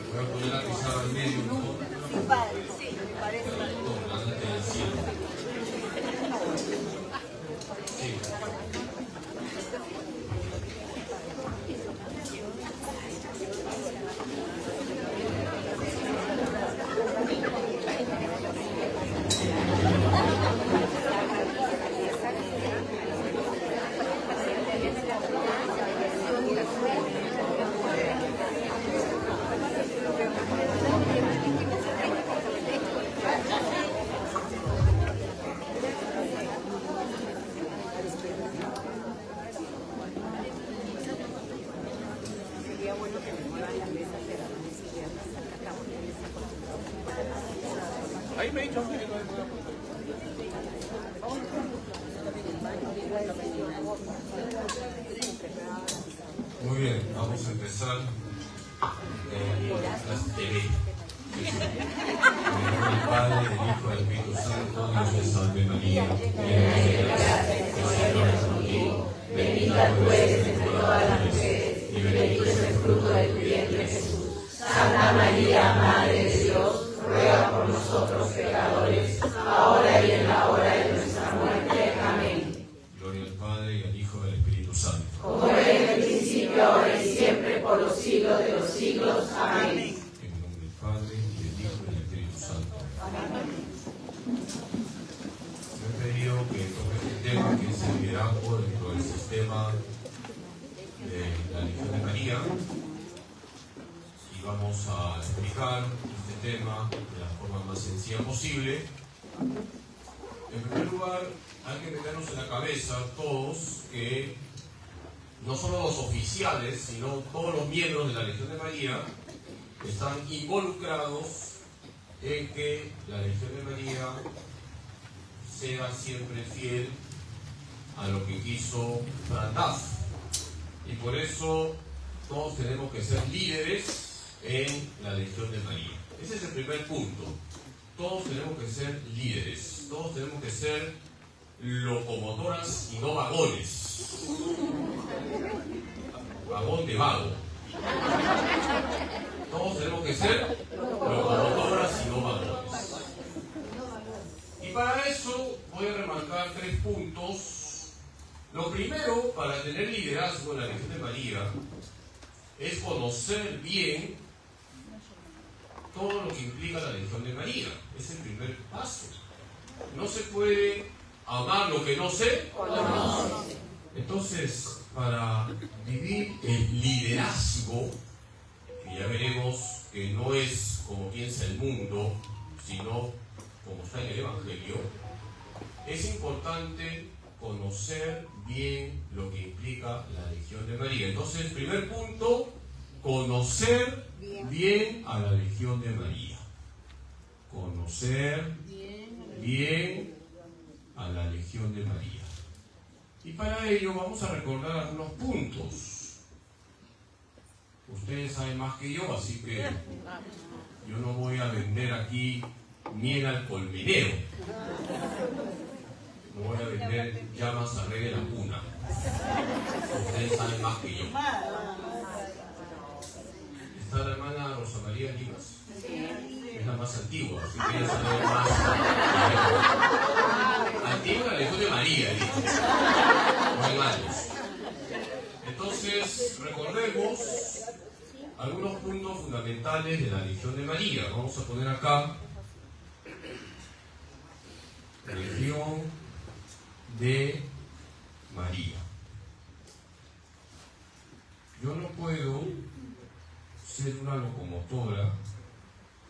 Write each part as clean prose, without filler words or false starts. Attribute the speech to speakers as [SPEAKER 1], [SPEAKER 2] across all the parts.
[SPEAKER 1] Voy a poner la pizarra al medio, ¿no?
[SPEAKER 2] Sí, padre, sí, me parece.
[SPEAKER 1] Ahí me he dicho. Muy bien, vamos a empezar las TV. En el nombre del Padre, del Hijo y del Espíritu Santo, Dios te salve María.
[SPEAKER 3] Bendita tú eres entre todas las mujeres, y bendito es el fruto de tu vientre Jesús. Santa María, Madre de Dios, ruega por nosotros pecadores, ahora y en la hora de nuestra muerte. Amén.
[SPEAKER 1] Gloria al Padre, y al Hijo y al Espíritu Santo.
[SPEAKER 3] Como era en el principio, ahora y siempre, por los siglos de los siglos. Amén.
[SPEAKER 1] En el nombre del Padre, y del Hijo y del Espíritu Santo. Yo he pedido que toque este tema, que es el liderazgo dentro del sistema de la Legión de María, y vamos a explicar este tema de la forma más sencilla posible. En primer lugar, hay que meternos en la cabeza todos que no solo los oficiales, sino todos los miembros de la Legión de María están involucrados en que la Legión de María sea siempre fiel a lo que quiso Brandaz. Y por eso todos tenemos que ser líderes en la Legión de María. Ese es el primer punto. Todos tenemos que ser líderes. Todos tenemos que ser locomotoras y no vagones. Vagón de vago. Todos tenemos que ser locomotoras y no vagones. Y para eso voy a remarcar 3 puntos. Lo primero, para tener liderazgo en la Legión de María, es conocer bien todo lo que implica la Legión de María. Es el primer paso. No se puede amar lo que no se conoce. Entonces, para vivir el liderazgo, que ya veremos que no es como piensa el mundo, sino como está en el Evangelio, es importante conocer bien lo que implica la Legión de María. Entonces, el primer punto, conocer bien a la Legión de María. Conocer bien a la Legión de María. Y para ello vamos a recordar algunos puntos. Ustedes saben más que yo, así que yo no voy a vender aquí miel al colmenero. No voy a vender llamas a rey de la cuna. Ustedes saben más que yo. ¿Está la hermana Rosa María Limas? Es la más antigua, así que ella sabe más. Antigua la Legión de María, dice. No hay varios. Entonces, recordemos algunos puntos fundamentales de la Legión de María. Vamos a poner acá Legión de María. Yo no puedo ser una locomotora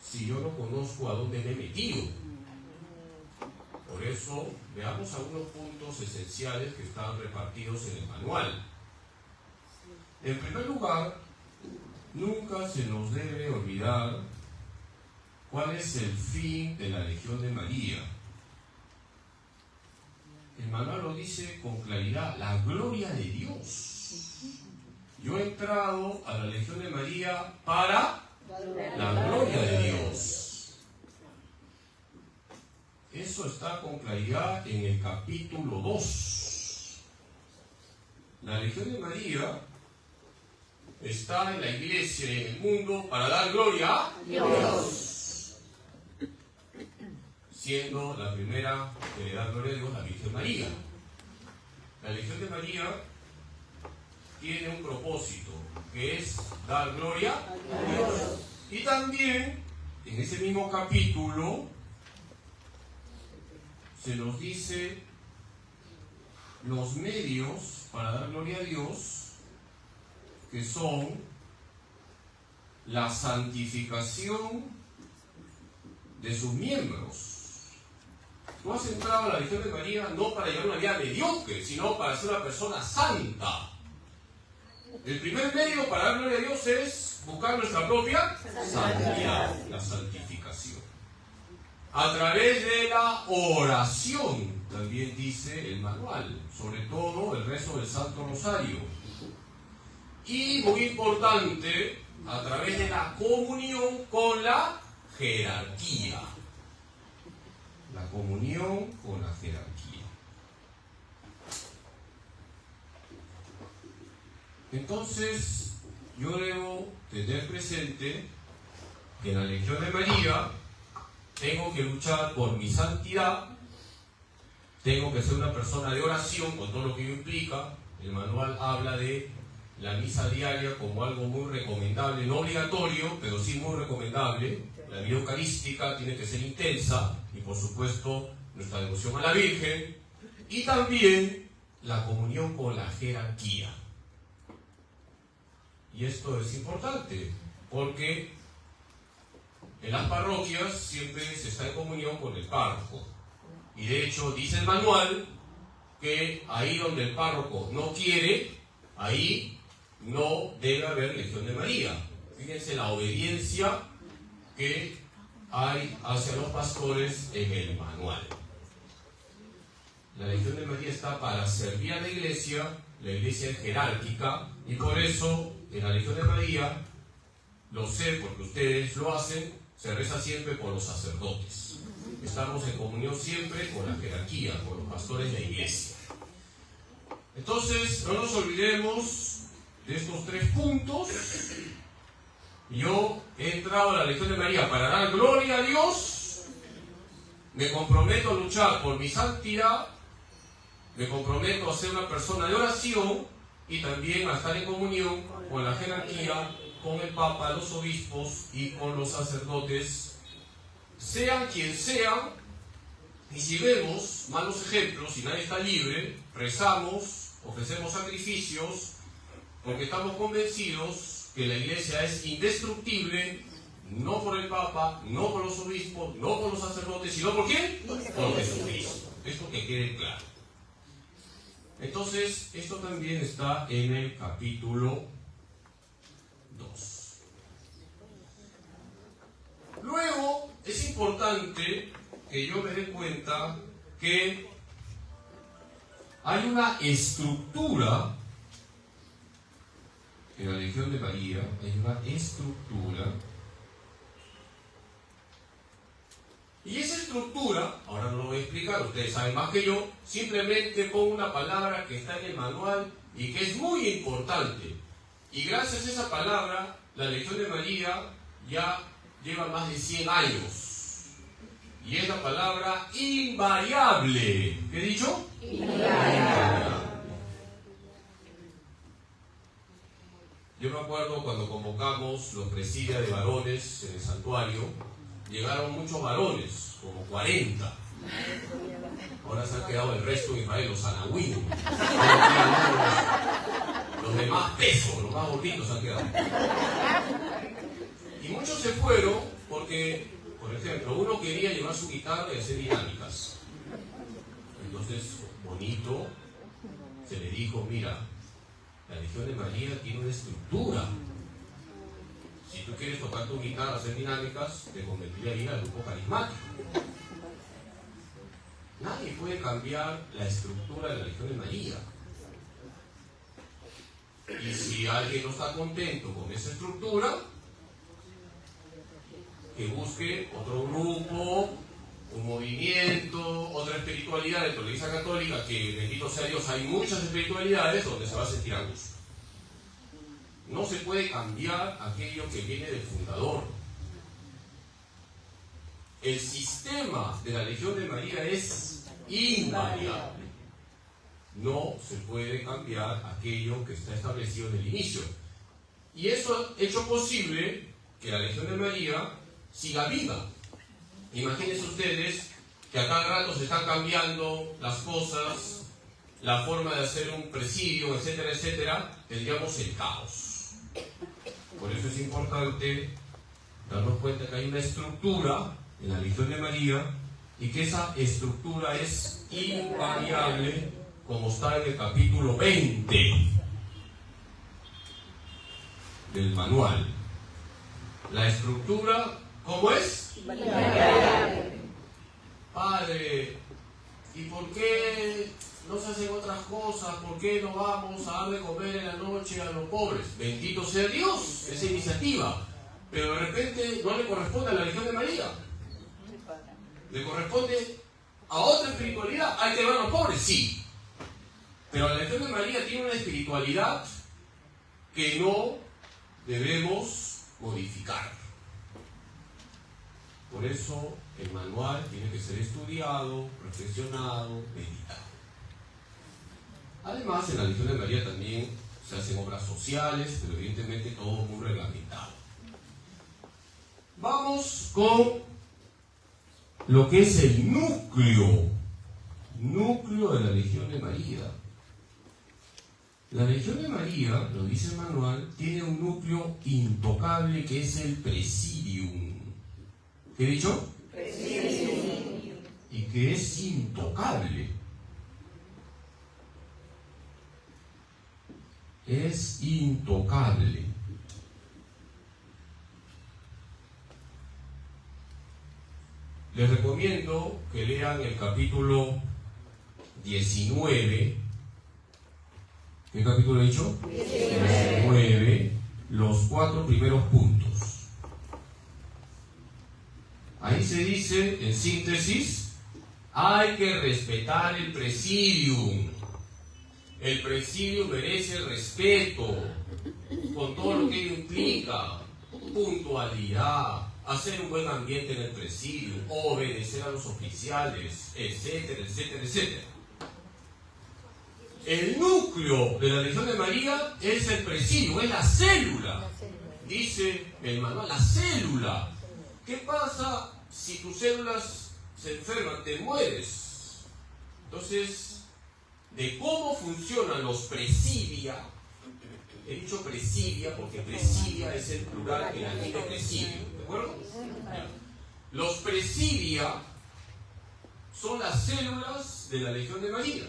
[SPEAKER 1] si yo no conozco a dónde me he metido. Por eso, veamos algunos puntos esenciales que están repartidos en el manual. En primer lugar, nunca se nos debe olvidar cuál es el fin de la Legión de María. El manual lo dice con claridad: la gloria de Dios. Yo he entrado a la Legión de María para la gloria de Dios. Eso está con claridad en el capítulo 2. La Legión de María está en la iglesia y en el mundo para dar gloria a Dios. Siendo la primera que le da gloria a Dios la Virgen María. La Legión de María tiene un propósito, que es dar gloria a Dios. Y también, en ese mismo capítulo, se nos dice los medios para dar gloria a Dios, que son la santificación de sus miembros. Tú has entrado a la Legión de María no para llevar una vida mediocre, sino para ser una persona santa. El primer medio para dar gloria a Dios es buscar nuestra propia santidad, la santificación. A través de la oración, también dice el manual, sobre todo el rezo del Santo Rosario. Y muy importante, a través de la comunión con la jerarquía. La comunión con la jerarquía. Entonces, yo debo tener presente que en la Legión de María tengo que luchar por mi santidad, tengo que ser una persona de oración con todo lo que ello implica. El manual habla de la misa diaria como algo muy recomendable, no obligatorio, pero sí muy recomendable. La vida eucarística tiene que ser intensa y, por supuesto, nuestra devoción a la Virgen, y también la comunión con la jerarquía. Y esto es importante porque en las parroquias siempre se está en comunión con el párroco. Y de hecho dice el manual que ahí donde el párroco no quiere, ahí no debe haber Legión de María. Fíjense la obediencia que hay hacia los pastores en el manual. La Legión de María está para servir a la iglesia es jerárquica, y por eso en la Legión de María, lo sé porque ustedes lo hacen, se reza siempre por los sacerdotes. Estamos en comunión siempre con la jerarquía, con los pastores de la iglesia. Entonces, no nos olvidemos de estos 3 puntos. Yo he entrado a la Legión de María para dar gloria a Dios, me comprometo a luchar por mi santidad, me comprometo a ser una persona de oración y también a estar en comunión con la jerarquía, con el Papa, los obispos y con los sacerdotes, sean quien sean. Y si vemos malos ejemplos y nadie está libre, rezamos, ofrecemos sacrificios, porque estamos convencidos que la iglesia es indestructible, no por el Papa, no por los obispos, no por los sacerdotes, sino ¿por quién? Por Jesucristo. Esto que quede claro. Entonces, esto también está en el capítulo 2. Luego, es importante que yo me dé cuenta que hay una estructura en la Legión de María, hay una estructura. Y esa estructura, ahora no lo voy a explicar, ustedes saben más que yo, simplemente pongo una palabra que está en el manual y que es muy importante. Y gracias a esa palabra, la Legión de María ya lleva más de 100 años. Y es la palabra invariable. ¿Qué he dicho? Invariable. Yo me acuerdo cuando convocamos los presidios de varones en el santuario, llegaron muchos varones, como 40. Ahora se han quedado el resto de Israel, los anahuín. Los de más peso, los más gorditos se han quedado. Y muchos se fueron porque, por ejemplo, uno quería llevar su guitarra y hacer dinámicas. Entonces, bonito, se le dijo, mira, la Legión de María tiene una estructura. Si tú quieres tocar tu guitarra, hacer dinámicas, te convendría ir al grupo carismático. Nadie puede cambiar la estructura de la Legión de María. Y si alguien no está contento con esa estructura, que busque otro grupo, un movimiento, otra espiritualidad dentro de la Iglesia Católica, que bendito sea Dios, hay muchas espiritualidades donde se va a sentir a gusto. No se puede cambiar aquello que viene del fundador. El sistema de la Legión de María es invariable. No se puede cambiar aquello que está establecido en el inicio. Y eso ha hecho posible que la Legión de María siga viva. Imagínense ustedes que a cada rato se están cambiando las cosas, la forma de hacer un presidio, etcétera, etcétera, tendríamos el caos. Por eso es importante darnos cuenta que hay una estructura en la Legión de María y que esa estructura es invariable, como está en el capítulo 20 del manual. La estructura, ¿cómo es? Padre, ¿y por qué no se hacen otras cosas? ¿Por qué no vamos a dar de comer en la noche a los pobres? Bendito sea Dios, esa iniciativa. Pero de repente no le corresponde a la Legión de María. Le corresponde a otra espiritualidad. ¿Hay que ayudar a los pobres? Sí. Pero la Legión de María tiene una espiritualidad que no debemos modificar. Por eso el manual tiene que ser estudiado, reflexionado, meditado. Además, en la Legión de María también se hacen obras sociales, pero evidentemente todo muy reglamentado. Vamos con lo que es el núcleo de la Legión de María. La Legión de María, lo dice el manual, tiene un núcleo intocable que es el presidium. ¿Qué he dicho?
[SPEAKER 2] Presidium.
[SPEAKER 1] Y que es intocable. Es intocable. Les recomiendo que lean el capítulo 19. ¿Qué capítulo he dicho? 19. Los 4 primeros puntos. Ahí se dice, en síntesis, hay que respetar el presidium. El presidium merece respeto, con todo lo que ello implica, puntualidad, hacer un buen ambiente en el presidio, obedecer a los oficiales, etcétera, etcétera, etcétera. El núcleo de la Legión de María es el presidio, es la célula. Dice el manual, la célula. ¿Qué pasa si tus células se enferman, te mueres? Entonces, de cómo funcionan los presidia, he dicho presidia porque presidia es el plural en latín de presidio, ¿de acuerdo? Los presidia son las células de la Legión de María.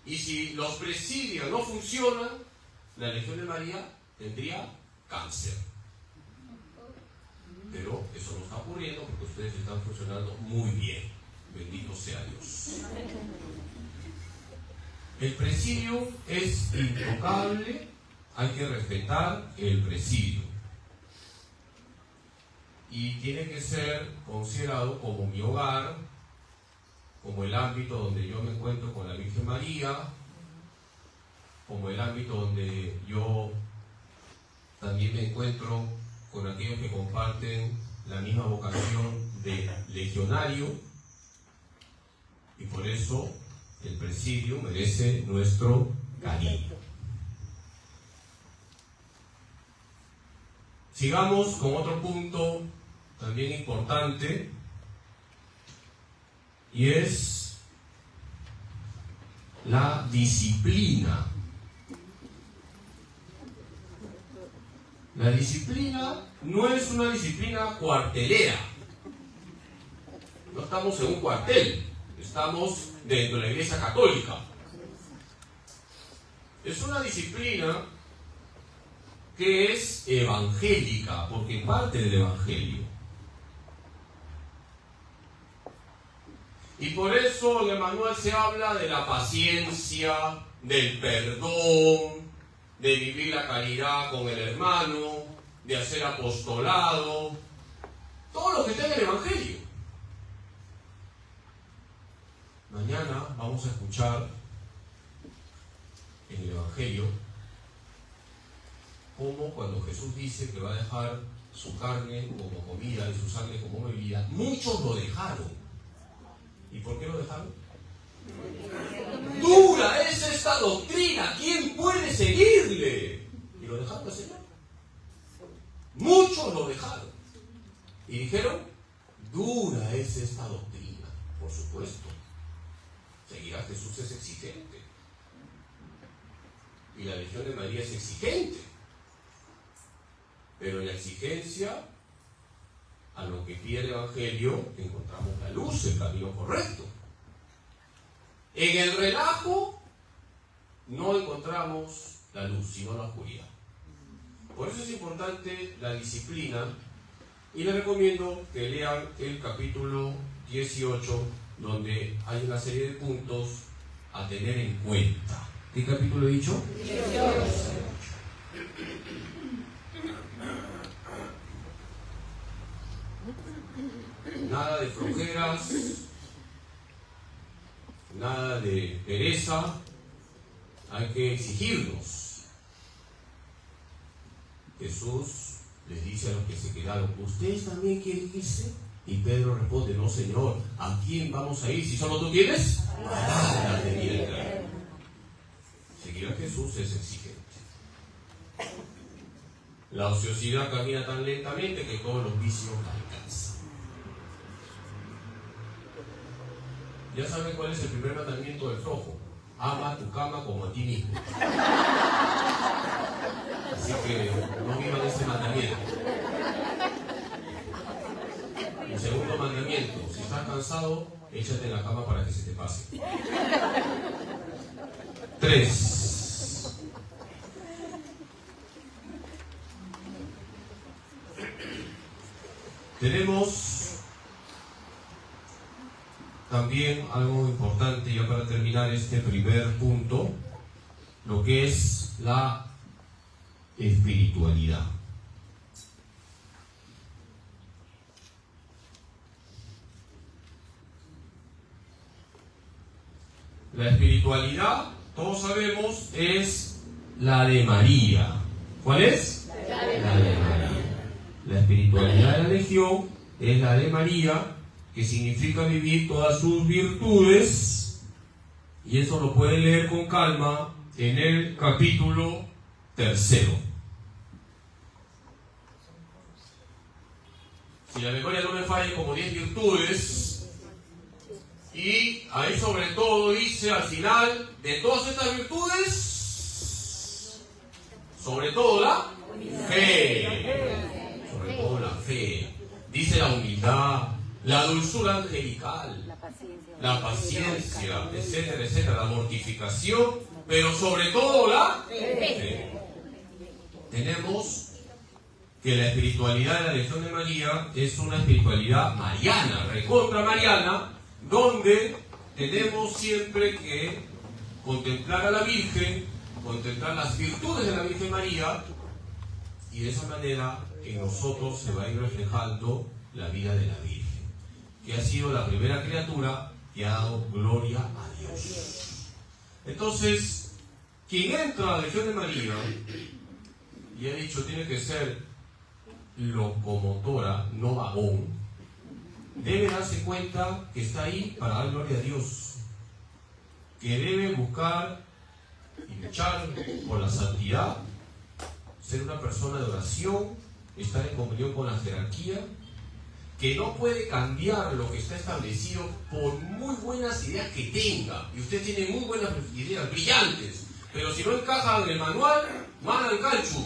[SPEAKER 1] Y si los presidia no funcionan, la Legión de María tendría cáncer. Pero eso no está ocurriendo porque ustedes están funcionando muy bien. Bendito sea Dios. El presidio es intocable, hay que respetar el presidio. Y tiene que ser considerado como mi hogar, como el ámbito donde yo me encuentro con la Virgen María, como el ámbito donde yo también me encuentro con aquellos que comparten la misma vocación de legionario, y por eso el presidio merece nuestro cariño. Sigamos con otro punto también importante, y es la disciplina. La disciplina no es una disciplina cuartelera. No estamos en un cuartel, estamos dentro de la Iglesia Católica. Es una disciplina que es evangélica, porque parte del Evangelio. Y por eso en el manual se habla de la paciencia, del perdón, de vivir la caridad con el hermano, de hacer apostolado, todo lo que está en el Evangelio. Mañana vamos a escuchar en el Evangelio cómo cuando Jesús dice que va a dejar su carne como comida y su sangre como bebida, muchos lo dejaron. ¿Y por qué lo dejaron? Dura es esta doctrina, ¿quién puede seguirle? Y lo dejaron al Señor. Muchos lo dejaron. Y dijeron, dura es esta doctrina. Por supuesto, seguir a Jesús es exigente. Y la Legión de María es exigente. Pero en la exigencia a lo que pide el Evangelio encontramos la luz, el camino correcto. En el relajo no encontramos la luz, sino la oscuridad. Por eso es importante la disciplina y les recomiendo que lean el capítulo 18, donde hay una serie de puntos a tener en cuenta. ¿Qué capítulo he dicho?
[SPEAKER 3] 18.
[SPEAKER 1] Nada de flojeras, nada de pereza, hay que exigirnos. Jesús les dice a los que se quedaron, ¿ustedes también quieren irse? Y Pedro responde, no Señor, ¿a quién vamos a ir si solo tú tienes palabras de vida eterna? Seguir a Jesús es exigente. La ociosidad camina tan lentamente que todos los vicios la alcanzan. Ya saben cuál es el primer mandamiento del flojo. Ama a tu cama como a ti mismo. Así que no vivan ese mandamiento. El segundo mandamiento, si estás cansado, échate en la cama para que se te pase. 3. Tenemos también algo importante ya para terminar este primer punto, lo que es la espiritualidad. La espiritualidad, todos sabemos, es la de María. ¿Cuál es? La de María. La espiritualidad de la Legión es la de María, que significa vivir todas sus virtudes, y eso lo pueden leer con calma en el capítulo 3. Si la memoria no me falla, como 10 virtudes, y ahí sobre todo dice al final, de todas estas virtudes, sobre todo la fe, sobre todo la fe, dice la humildad, la dulzura angelical, la paciencia, etcétera, etcétera, la mortificación, pero sobre todo la fe. Tenemos que la espiritualidad de la Legión de María es una espiritualidad mariana, recontra mariana, donde tenemos siempre que contemplar a la Virgen, contemplar las virtudes de la Virgen María, y de esa manera en nosotros se va a ir reflejando la vida de la Virgen, que ha sido la primera criatura que ha dado gloria a Dios. Entonces, quien entra a la Legión de María, y he dicho, tiene que ser locomotora, no vagón, debe darse cuenta que está ahí para dar gloria a Dios, que debe buscar y luchar por la santidad, ser una persona de oración, estar en comunión con la jerarquía, que no puede cambiar lo que está establecido por muy buenas ideas que tenga. Y usted tiene muy buenas ideas, brillantes, pero si no encajan en el manual, van al calcho.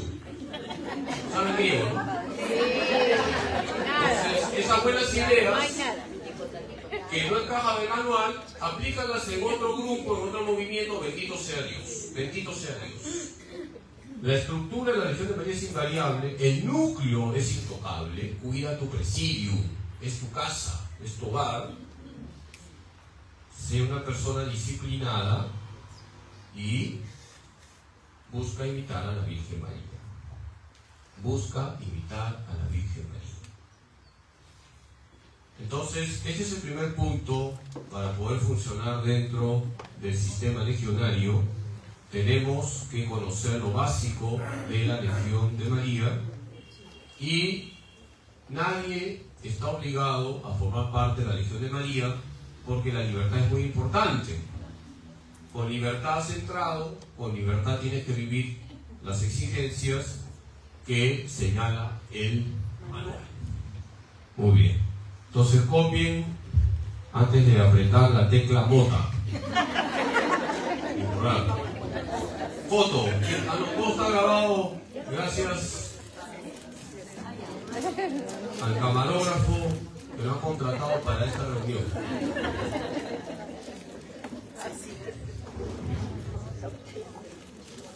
[SPEAKER 1] ¿Saben bien, no? Entonces, esas buenas ideas que no encajan en el manual, aplícalas en otro grupo, en otro movimiento. Bendito sea Dios. Bendito sea Dios. La estructura de la Legión de María es invariable, el núcleo es intocable. Cuida tu presidium, es tu casa, es tu hogar. Sé una persona disciplinada y busca imitar a la Virgen María. Busca imitar a la Virgen María. Entonces, este es el primer punto para poder funcionar dentro del sistema legionario. Tenemos que conocer lo básico de la Legión de María y nadie está obligado a formar parte de la Legión de María porque la libertad es muy importante. Con libertad centrado, con libertad tienes que vivir las exigencias que señala el manual. Muy bien. Entonces copien antes de apretar la tecla mota. Y borrar. Foto. Todo está grabado gracias al camarógrafo que lo han contratado para esta reunión.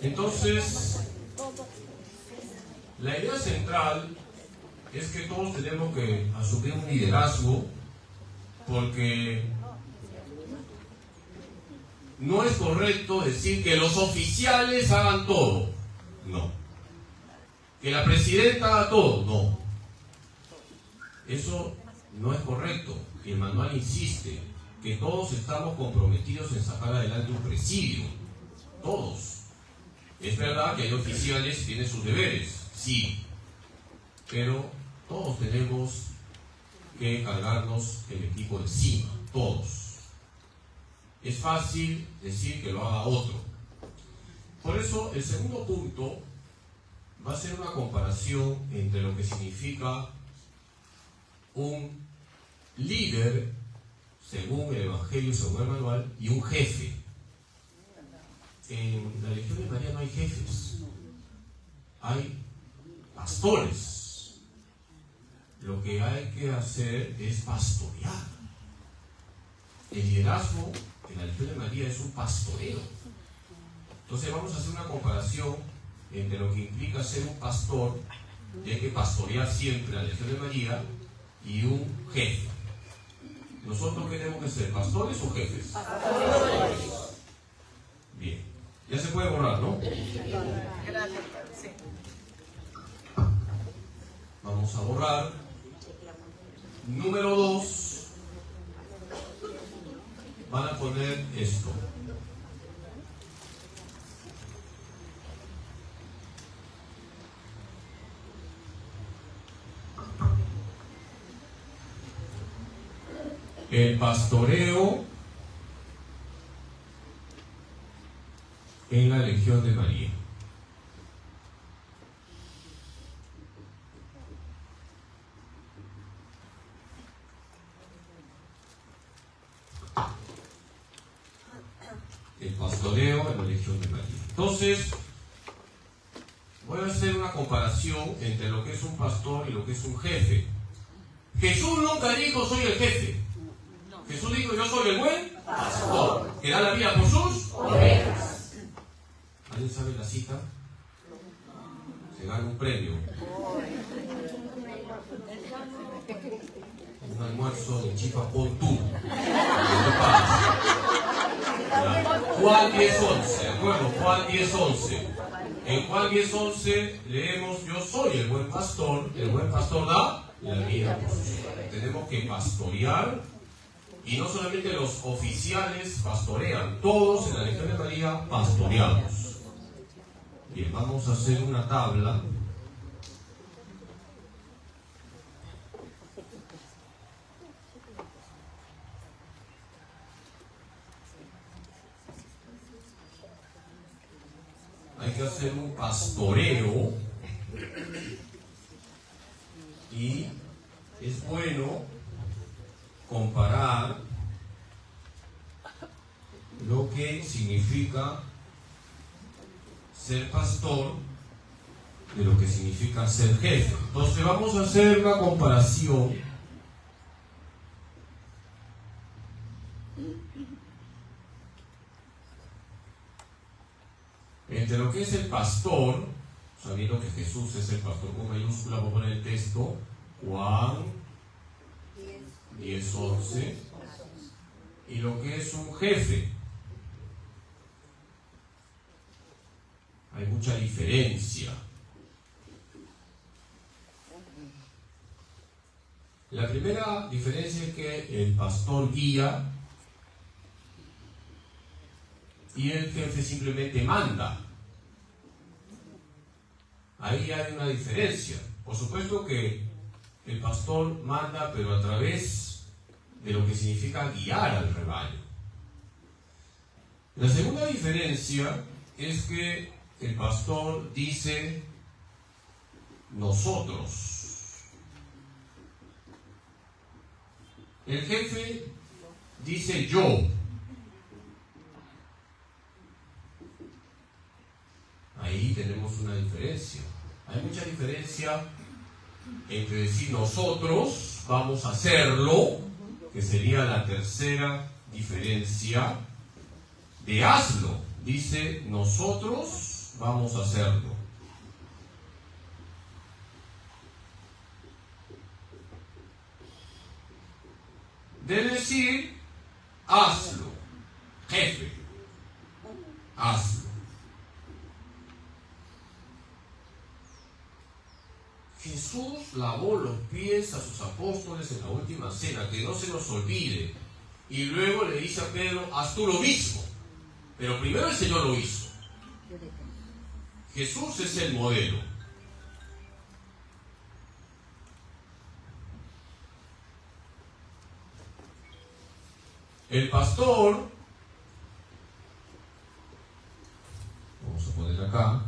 [SPEAKER 1] Entonces, la idea central es que todos tenemos que asumir un liderazgo, porque no es correcto decir que los oficiales hagan todo. No. Que la presidenta haga todo. No. Eso no es correcto. El manual insiste que todos estamos comprometidos en sacar adelante un presidio. Todos. Es verdad que hay oficiales que tienen sus deberes, sí, pero todos tenemos que cargarnos el equipo encima, todos. Es fácil decir que lo haga otro. Por eso, el segundo punto va a ser una comparación entre lo que significa un líder, según el Evangelio, según el manual, y un jefe. En la Legión de María no hay jefes, hay pastores. Lo que hay que hacer es pastorear. El liderazgo en la Legión de María es un pastoreo. Entonces vamos a hacer una comparación entre lo que implica ser un pastor, y hay que pastorear siempre la Legión de María, y un jefe. ¿Nosotros qué tenemos que ser? ¿Pastores o jefes? Pastores. Bien. Ya se puede borrar, ¿no?
[SPEAKER 2] Gracias, sí.
[SPEAKER 1] Vamos a borrar. Número 2. Van a poner esto. El pastoreo en la Legión de María. El pastoreo en la Legión de María. Entonces, voy a hacer una comparación entre lo que es un pastor y lo que es un jefe. Jesús nunca dijo soy el jefe. Jesús dijo yo soy el buen pastor, que da la vida por sus ovejas. ¿Alguien sabe la cita? Se gana un premio. Un almuerzo de Chifa Pontú. Juan 10:11, ¿de acuerdo? Juan 10:11. En Juan 10:11 leemos yo soy el buen pastor da la vida por sus ovejas. Tenemos que pastorear. Y no solamente los oficiales pastorean, todos en la Legión de María pastoreamos. Bien, vamos a hacer una tabla. Hay que hacer un pastoreo. Y es bueno comparar lo que significa ser pastor de lo que significa ser jefe. Entonces vamos a hacer una comparación entre lo que es el pastor, sabiendo que Jesús es el pastor con mayúscula. Voy a poner el texto, Juan 10:11, y lo que es un jefe. hay mucha diferencia. La primera diferencia es que el pastor guía y el jefe simplemente manda. Ahí hay una diferencia. Por supuesto que el pastor manda, pero a través de lo que significa guiar al rebaño. La segunda diferencia es que el pastor dice nosotros. El jefe dice yo. Ahí tenemos una diferencia. Hay mucha diferencia entre decir nosotros vamos a hacerlo, que sería la tercera diferencia, de hazlo. Dice nosotros vamos a hacerlo. De decir hazlo, jefe, hazlo. Jesús lavó los pies a sus apóstoles en la última cena, que no se nos olvide. Y luego le dice a Pedro, haz tú lo mismo. Pero primero el Señor lo hizo. Jesús es el modelo. El pastor, vamos a poner acá,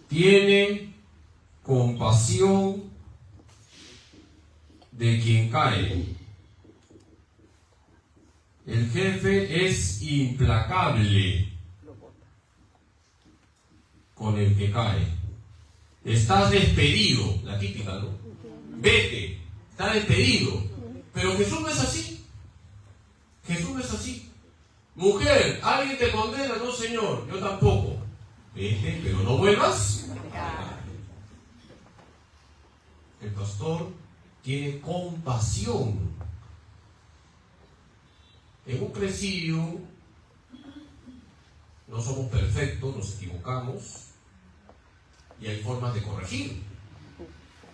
[SPEAKER 1] tiene compasión de quien cae. El jefe es implacable con el que cae. Estás despedido, la típica, ¿no? Vete, estás despedido. Pero Jesús no es así. Jesús no es así. Mujer, ¿alguien te condena? No, Señor, yo tampoco. Vete, pero no vuelvas. El pastor tiene compasión. En un presidio no somos perfectos, nos equivocamos y hay formas de corregir.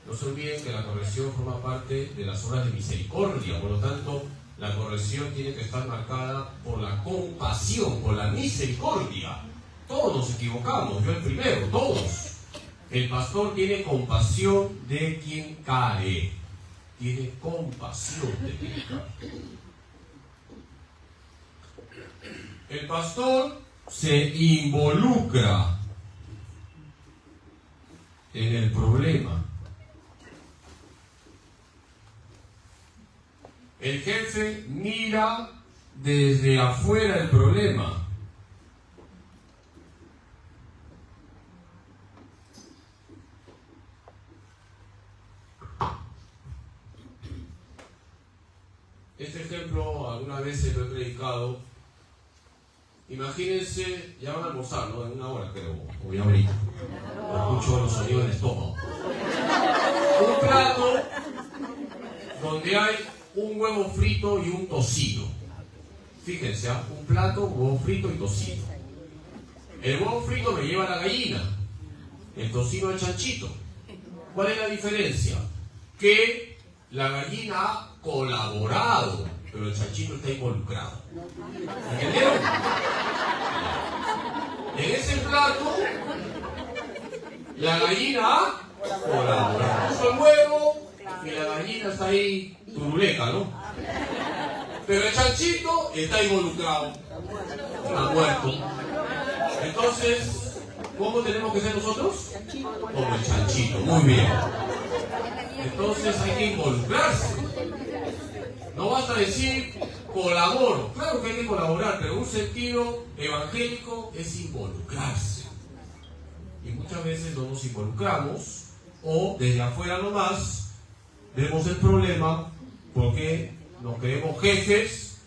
[SPEAKER 1] No se olviden que la corrección forma parte de las obras de misericordia, por lo tanto, la corrección tiene que estar marcada por la compasión, por la misericordia. Todos nos equivocamos, yo el primero, todos. El pastor tiene compasión de quien cae. Tiene compasión de quien cae. El pastor se involucra en el problema. El jefe mira desde afuera el problema. Este ejemplo alguna vez se lo he predicado. Imagínense, ya van a almorzar, ¿no? En una hora creo, o ya ahorita. Escucho los sonidos del estómago. Un plato donde hay un huevo frito y un tocino. Fíjense, un plato, huevo frito y tocino. El huevo frito me lleva la gallina, el tocino el chanchito. ¿Cuál es la diferencia? Que la gallina ha colaborado, pero el chanchito está involucrado. ¿Entendieron? En ese plato, la gallina ha colaborado. Puso el huevo y la gallina está ahí turuleca, ¿no? Pero el chanchito está involucrado. Está muerto. Entonces, ¿cómo tenemos que ser nosotros? Como el chanchito. Muy bien. Entonces hay que involucrarse. No basta decir colaboro. Claro que hay que colaborar, pero un sentido evangélico es involucrarse. Y muchas veces no nos involucramos o desde afuera nomás vemos el problema porque nos creemos jefes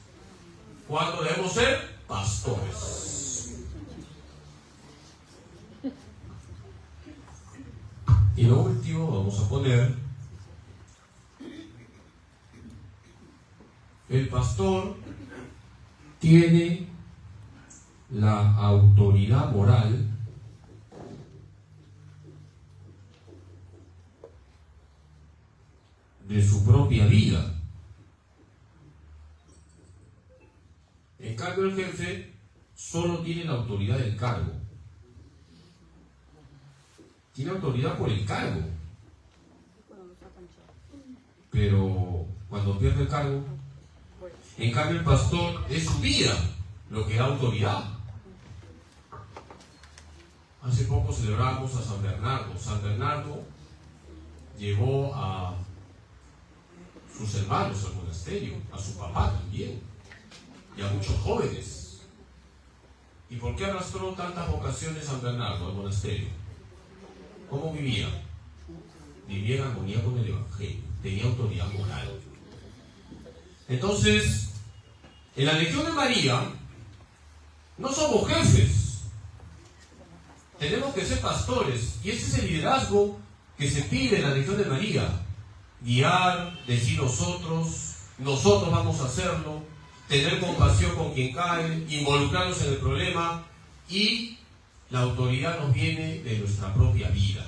[SPEAKER 1] cuando debemos ser pastores. Y lo último vamos a poner: el pastor tiene la autoridad moral de su propia vida. En cambio, el jefe solo tiene la autoridad del cargo. Tiene autoridad por el cargo. Pero cuando pierde el cargo, en cambio el pastor es su vida lo que da autoridad. Hace poco celebramos a San Bernardo. San Bernardo llevó a sus hermanos al monasterio, a su papá también, y a muchos jóvenes. ¿Y por qué arrastró tantas vocaciones San Bernardo al monasterio? ¿Cómo vivía? Vivía en armonía con el Evangelio, tenía autoridad moral. Entonces, en la Legión de María no somos jefes, tenemos que ser pastores, y ese es el liderazgo que se pide en la Legión de María: guiar, decir nosotros vamos a hacerlo, tener compasión con quien cae, involucrarnos en el problema, y la autoridad nos viene de nuestra propia vida.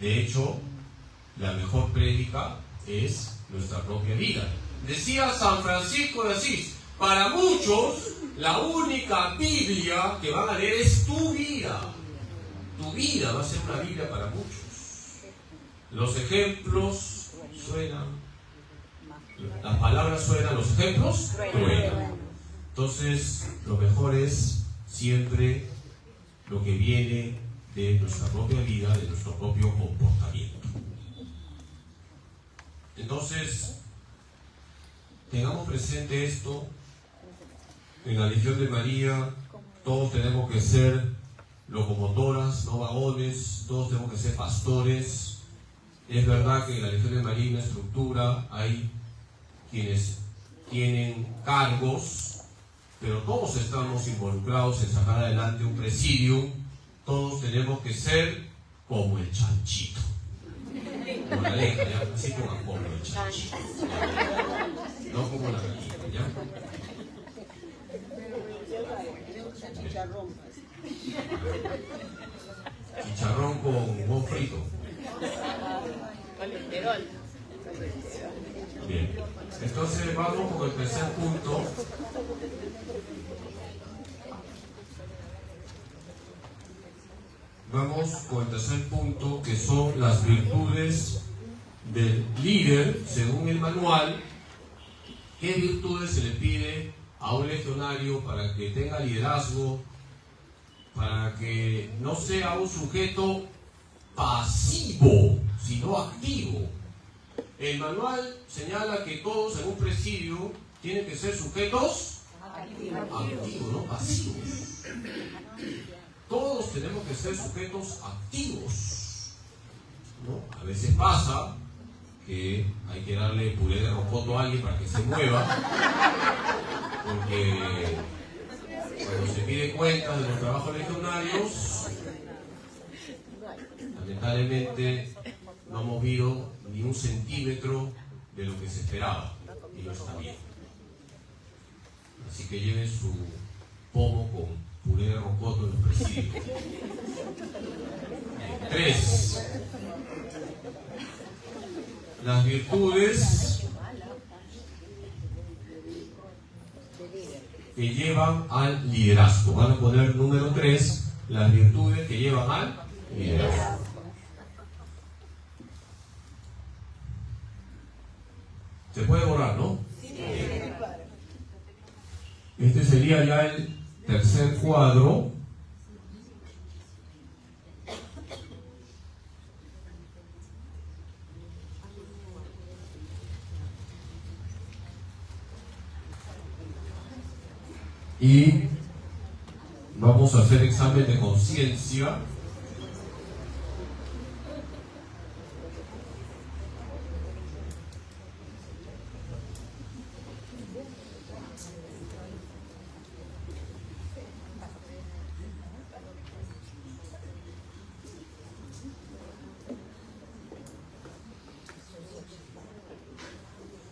[SPEAKER 1] De hecho, la mejor prédica es nuestra propia vida. Decía San Francisco de Asís: para muchos, la única Biblia que van a leer es tu vida. Tu vida va a ser una Biblia para muchos. Los ejemplos suenan, las palabras suenan, los ejemplos truenan. Entonces, lo mejor es siempre lo que viene de nuestra propia vida, de nuestro propio comportamiento. Entonces, tengamos presente esto. En la Legión de María todos tenemos que ser locomotoras, no vagones, todos tenemos que ser pastores. Es verdad que en la Legión de María, en la estructura, hay quienes tienen cargos, pero todos estamos involucrados en sacar adelante un presidium. Todos tenemos que ser como el chanchito, como la leja, ¿ya? Así como el chanchito, ¿ya? No como la gallina, ¿ya? Chicharrón con huevo frito. Bien, entonces vamos con el tercer punto. Vamos con el tercer punto, que son las virtudes del líder según el manual. ¿Qué virtudes se le pide a un legionario para que tenga liderazgo, para que no sea un sujeto pasivo, sino activo? El manual señala que todos en un presidio tienen que ser sujetos activos, no pasivos. Todos tenemos que ser sujetos activos, ¿no? A veces pasa que hay que darle puré de rocoto a alguien para que se mueva, porque cuando se pide cuentas de los trabajos legionarios, lamentablemente no hemos movido ni un centímetro de lo que se esperaba, y no está bien. Así que lleve su pomo con puré de rocoto en los presidios. 3. Las virtudes que llevan al liderazgo. Van a poner número 3, las virtudes que llevan al liderazgo. Se puede borrar, ¿no? Este sería ya el tercer cuadro. Y vamos a hacer examen de conciencia.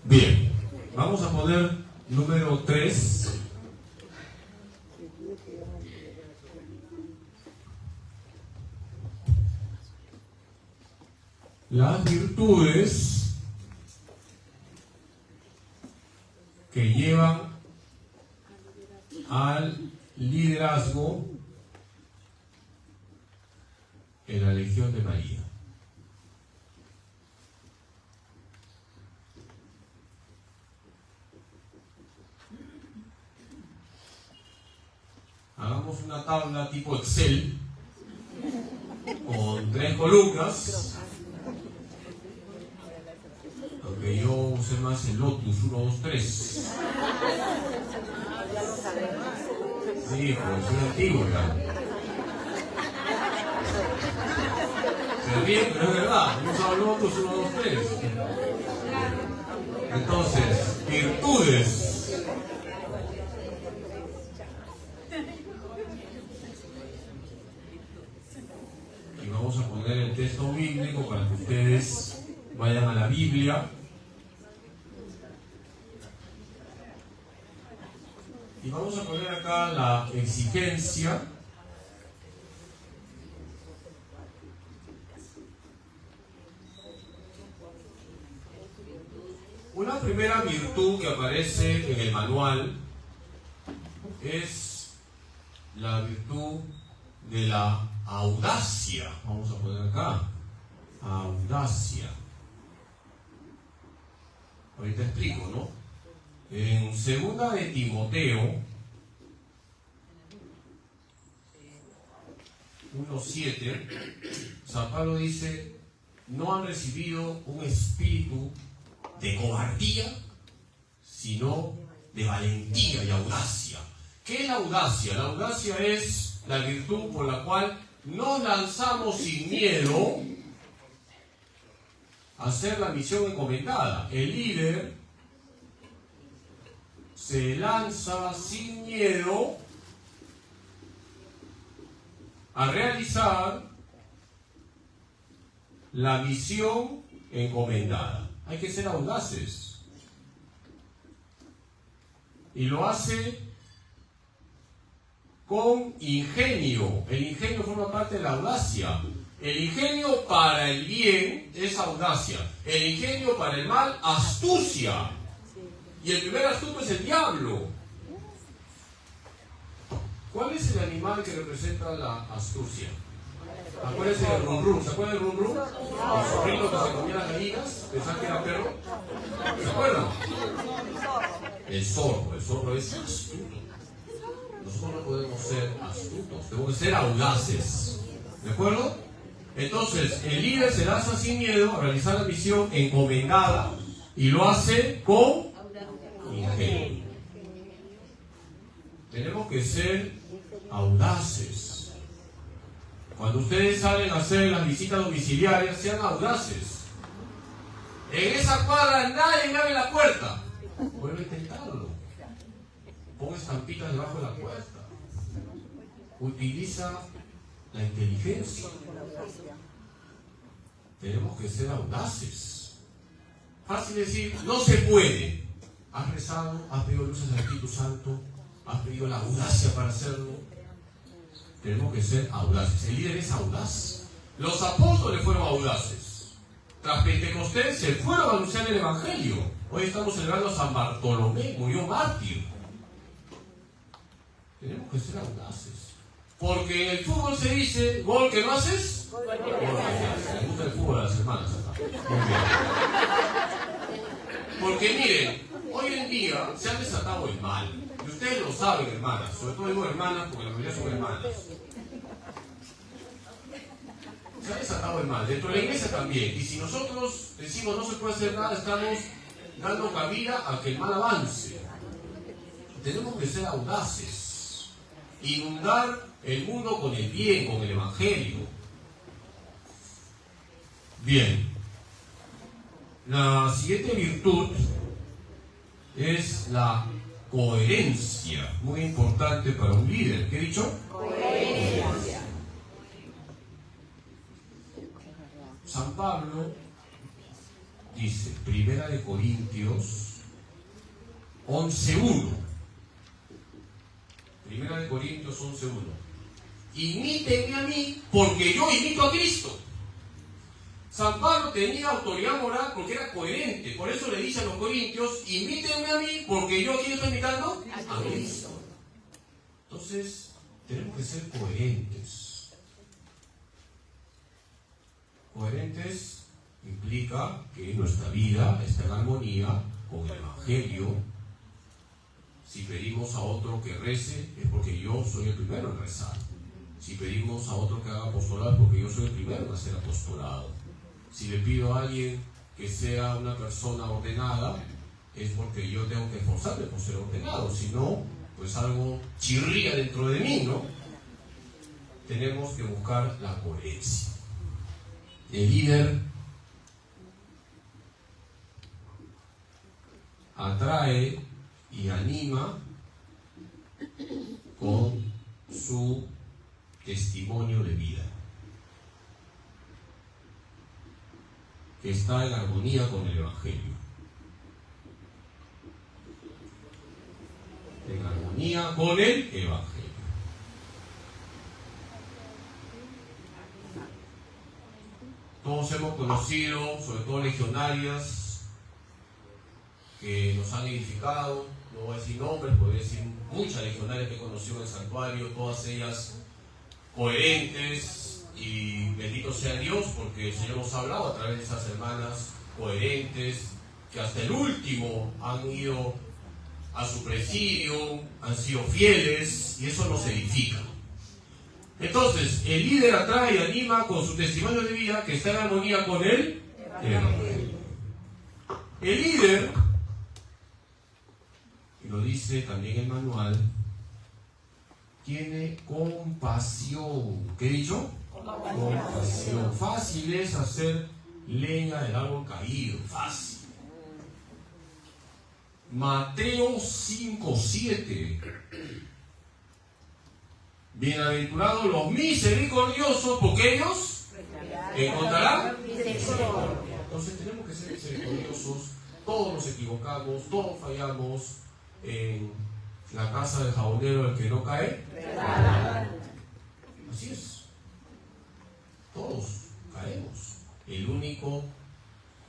[SPEAKER 1] Bien, vamos a poner número 3. Las virtudes que llevan al liderazgo en la Legión de María. Hagamos una tabla tipo Excel con 3 columnas, aunque yo use más el Lotus 1, 2, 3. Sí, pues soy antiguo ya. Se ríen, pero es verdad, yo usaba Lotus 1, 2, 3. Entonces, virtudes. Y vamos a poner el texto bíblico para que ustedes vayan a la Biblia. Y vamos a poner acá la exigencia. Una primera virtud que aparece en el manual es la virtud de la audacia. Vamos a poner acá, audacia. Ahorita explico, ¿no? En 2 de Timoteo 1:7, San Pablo dice: no han recibido un espíritu de cobardía, sino de valentía y audacia. ¿Qué es la audacia? La audacia es la virtud por la cual nos lanzamos sin miedo a hacer la misión encomendada. El líder se lanza sin miedo a realizar la misión encomendada. Hay que ser audaces. Y lo hace con ingenio. El ingenio forma parte de la audacia. El ingenio para el bien es audacia. El ingenio para el mal, astucia. Y el primer astuto es el diablo. ¿Cuál es el animal que representa la astucia? Acuérdense del rum rum. ¿Se acuerdan del rum rum? El zorrito que se comía las gallinas, pensaban que era perro. ¿Se acuerdan? El zorro es astuto. Nosotros no podemos ser astutos, tenemos que ser audaces. ¿De acuerdo? Entonces, el líder se lanza sin miedo a realizar la misión encomendada y lo hace con ingenio. Tenemos que ser audaces. Cuando ustedes salen a hacer las visitas domiciliarias, sean audaces. En esa cuadra nadie me abre la puerta. Vuelve a intentarlo. Pon estampitas debajo de la puerta. Utiliza la inteligencia. Tenemos que ser audaces. Fácil decir, no se puede. Has rezado, has pedido luces al Espíritu Santo, has pedido la audacia para hacerlo. Tenemos que ser audaces. El líder es audaz. Los apóstoles fueron audaces. Tras Pentecostés se fueron a anunciar el Evangelio. Hoy estamos celebrando a San Bartolomé, murió mártir. Tenemos que ser audaces. Porque en el fútbol se dice, gol que no haces, gol que haces. Me gusta el fútbol a las hermanas acá. Muy bien. Porque miren, hoy en día se ha desatado el mal. Y ustedes lo saben, hermanas. Sobre todo digo hermanas porque la mayoría son hermanas. Se ha desatado el mal. Dentro de la iglesia también. Y si nosotros decimos no se puede hacer nada, estamos dando cabida a que el mal avance. Tenemos que ser audaces. Inundar el mundo con el bien, con el Evangelio. Bien. La siguiente virtud es la coherencia, muy importante para un líder. ¿Qué he dicho? Coherencia. San Pablo dice, 1 Corintios 11:1. Primera de Corintios 11:1. Imítenme a mí porque yo imito a Cristo. San Pablo tenía autoridad moral porque era coherente. Por eso le dice a los corintios, imítenme a mí porque yo, ¿a quién estoy imitando? A Cristo. Entonces, tenemos que ser coherentes. Coherentes implica que nuestra vida está en armonía con el Evangelio. Si pedimos a otro que rece, es porque yo soy el primero en rezar. Si pedimos a otro que haga apostolado, es porque yo soy el primero en hacer apostolado. Si le pido a alguien que sea una persona ordenada, es porque yo tengo que esforzarme por ser ordenado. Si no, pues algo chirría dentro de mí, ¿no? Tenemos que buscar la coherencia. El líder atrae y anima con su testimonio de vida, que está en armonía con el Evangelio. En armonía con el Evangelio. Todos hemos conocido, sobre todo legionarias, que nos han edificado. No voy a decir nombres, voy a decir muchas legionarias que he conocido en el santuario, todas ellas coherentes, y bendito sea Dios porque el Señor nos ha hablado a través de esas hermanas coherentes, que hasta el último han ido a su presidio, han sido fieles, y eso nos edifica. Entonces, el líder atrae y anima con su testimonio de vida que está en armonía con él. El líder, y lo dice también el manual, tiene compasión. ¿Qué he dicho? Compasión. Fácil es hacer leña del árbol caído. Fácil. Mateo 5:7. Bienaventurados los misericordiosos, porque ellos encontrarán misericordia. Entonces tenemos que ser misericordiosos. Todos nos equivocamos, todos fallamos. En la casa del jabonero, el que no cae, así es. Todos caemos. El único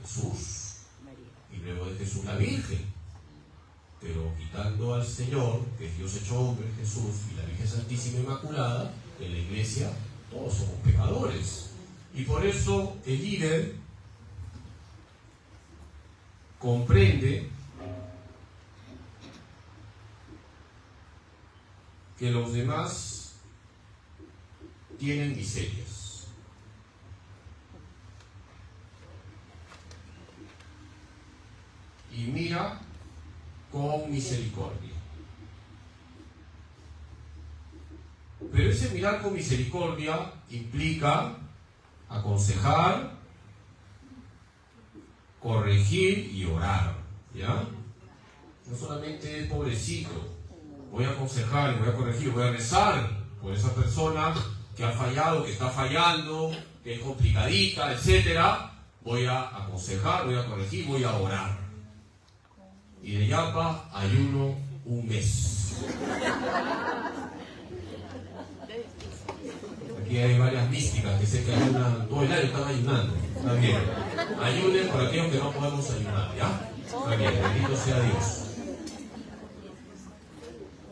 [SPEAKER 1] Jesús, y luego de Jesús la Virgen. Pero quitando al Señor, que es Dios hecho hombre, Jesús, y la Virgen Santísima Inmaculada, en la iglesia todos somos pecadores. Y por eso el líder comprende que los demás tienen miserias. Y mira con misericordia. Pero ese mirar con misericordia implica aconsejar, corregir y orar, ¿ya? No solamente el pobrecito. Voy a aconsejar, voy a corregir, voy a rezar por esa persona que ha fallado, que está fallando, que es complicadita, etc. Voy a aconsejar, voy a corregir, voy a orar. Y de Yapa ayuno un mes. Aquí hay varias místicas que sé que ayunan, todo el año están ayunando. Está bien. Ayunen por aquellos que no podemos ayunar, ¿ya? Está bien, bendito sea Dios.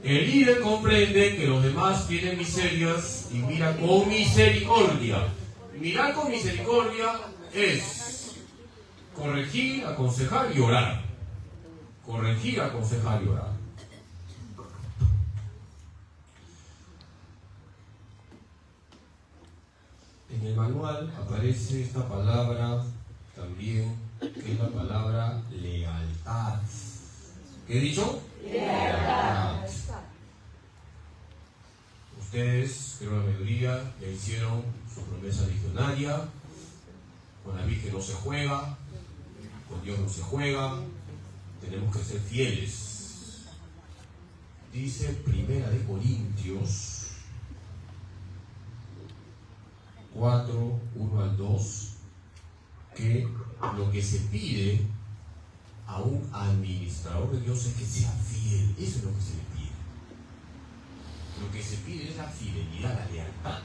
[SPEAKER 1] El líder comprende que los demás tienen miserias y mira con misericordia. Mirar con misericordia es corregir, aconsejar y orar. Corregir, aconsejar y orar. En el manual aparece esta palabra también, que es la palabra lealtad. ¿Qué he dicho? Lealtad. Ustedes, creo la mayoría, le hicieron su promesa legionaria. Con la Virgen no se juega, con Dios no se juega. Tenemos que ser fieles. Dice Primera de Corintios 4, 1 al 2, que lo que se pide a un administrador de Dios es que sea fiel. Eso es lo que se le pide. Lo que se pide es la fidelidad, la lealtad.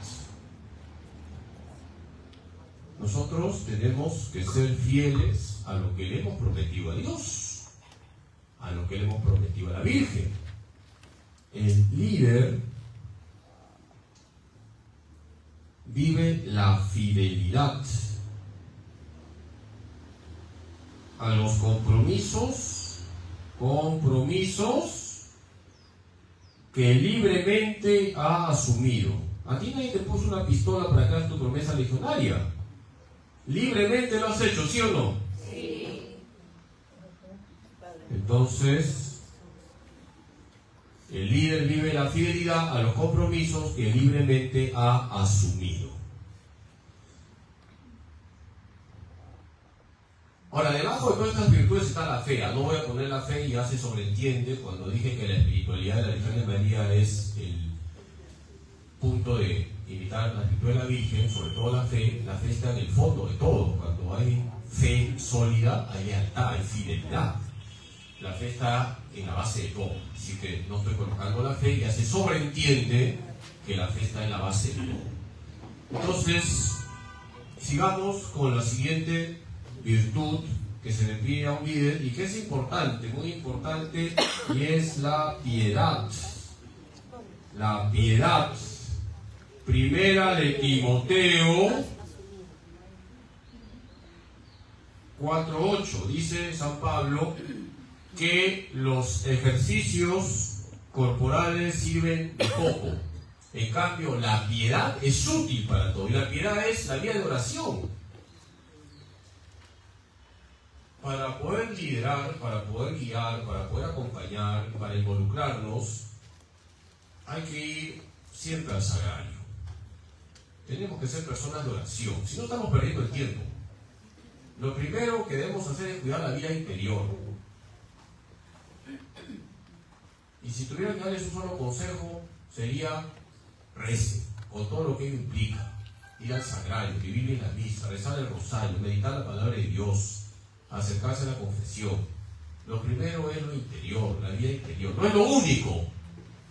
[SPEAKER 1] Nosotros tenemos que ser fieles a lo que le hemos prometido a Dios, a lo que le hemos prometido a la Virgen. El líder vive la fidelidad a los compromisos que libremente ha asumido. A ti nadie te puso una pistola para crear tu promesa legionaria. Libremente lo has hecho, ¿sí o no?
[SPEAKER 3] Sí.
[SPEAKER 1] Entonces, el líder vive la fidelidad a los compromisos que libremente ha asumido. Ahora, debajo de todas estas virtudes está la fe. No voy a poner la fe, ya se sobreentiende cuando dije que la espiritualidad de la Virgen de María es el punto de imitar la virtud de la Virgen, sobre todo la fe. La fe está en el fondo de todo. Cuando hay fe sólida, hay lealtad, hay fidelidad. La fe está en la base de todo. Así que no estoy colocando la fe, ya se sobreentiende que la fe está en la base de todo. Entonces, sigamos con la siguiente virtud que se le pide a un líder y que es importante, muy importante, y es la piedad. La piedad. Primera de Timoteo 4:8 dice San Pablo que los ejercicios corporales sirven de poco. En cambio, la piedad es útil para todo. Y la piedad es la vía de oración. Para poder liderar, para poder guiar, para poder acompañar, para involucrarnos, hay que ir siempre al sagrario. Tenemos que ser personas de oración, si no estamos perdiendo el tiempo. Lo primero que debemos hacer es cuidar la vida interior. Y si tuviera que darles un solo consejo, sería rece, con todo lo que ello implica. Ir al sagrario, vivir en la misa, rezar el rosario, meditar la palabra de Dios, acercarse a la confesión. Lo primero es lo interior, la vida interior. No es lo único,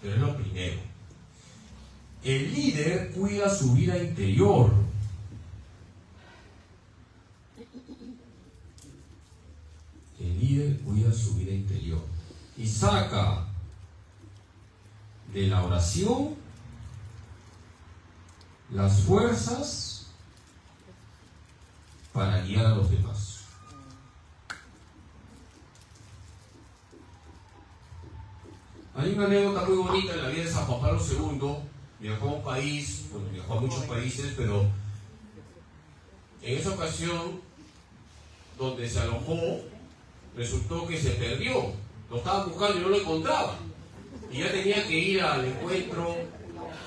[SPEAKER 1] pero es lo primero. El líder cuida su vida interior. El líder cuida su vida interior y saca de la oración las fuerzas para guiar a los demás. Hay una anécdota muy bonita en la vida de San Juan Pablo II. Viajó a un país, bueno, viajó a muchos países, pero en esa ocasión donde se alojó, resultó que se perdió. Lo estaban buscando y no lo encontraban. Y ya tenía que ir al encuentro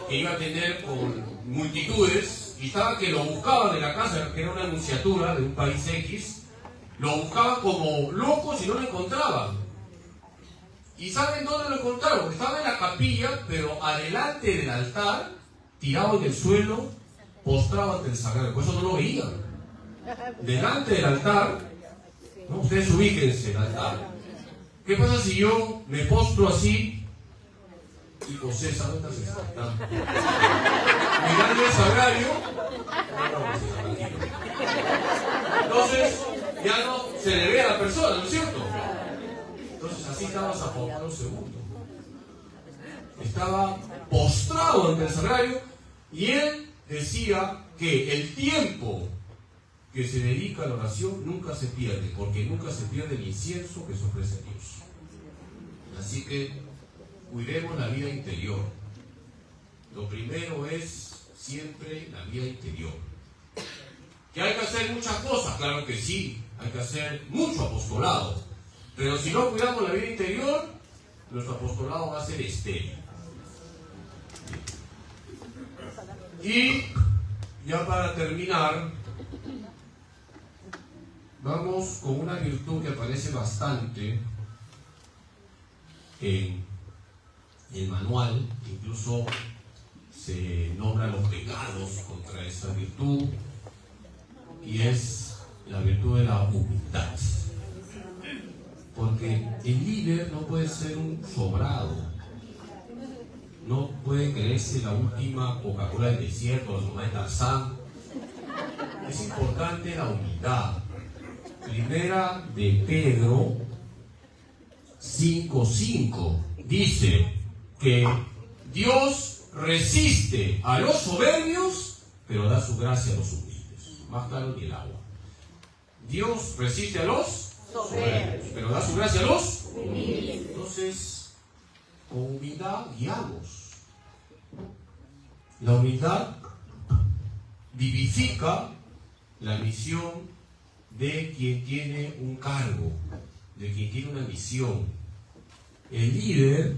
[SPEAKER 1] que iba a tener con multitudes, y estaba que lo buscaban en la casa, que era una anunciatura de un país X, lo buscaban como locos y no lo encontraban. ¿Y saben dónde lo encontraron? Estaba en la capilla, pero adelante del altar, tirado en el suelo, postrado ante el sagrario. Por eso no lo veían. Delante del altar, ¿no? Ustedes ubíquense el altar. ¿Qué pasa si yo me postro así y José sabe dónde está? Mirando el sagrario, entonces ya no se le ve a la persona, ¿no es cierto? Entonces así estaba San Juan Pablo II. Estaba postrado ante el sagrario y él decía que el tiempo que se dedica a la oración nunca se pierde, porque nunca se pierde el incienso que se ofrece a Dios. Así que cuidemos la vida interior. Lo primero es siempre la vida interior. ¿Que hay que hacer muchas cosas? Claro que sí, hay que hacer mucho apostolado. Pero si no cuidamos la vida interior, nuestro apostolado va a ser estéril. Y ya para terminar, vamos con una virtud que aparece bastante en el manual. Incluso se nombran los pecados contra esta virtud, y es la virtud de la humildad. Porque el líder no puede ser un sobrado. no pueden creerse la última Coca-Cola del desierto, la mamá de Tarzán. Es importante la humildad. Primera de Pedro 5:5 dice que Dios resiste a los soberbios, pero da su gracia a los humildes. Más claro que el agua. Dios resiste a los soberbios, pero da su gracia a los humildes. Entonces, con humildad guiamos. La humildad vivifica la misión de quien tiene un cargo, de quien tiene una misión. El líder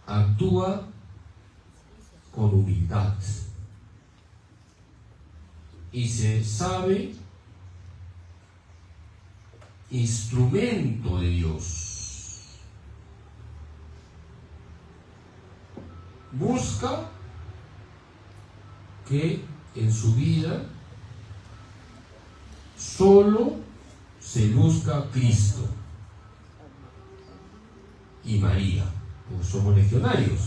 [SPEAKER 1] actúa con humildad y se sabe instrumento de Dios. Busca que en su vida solo se luzca Cristo y María, porque somos legionarios.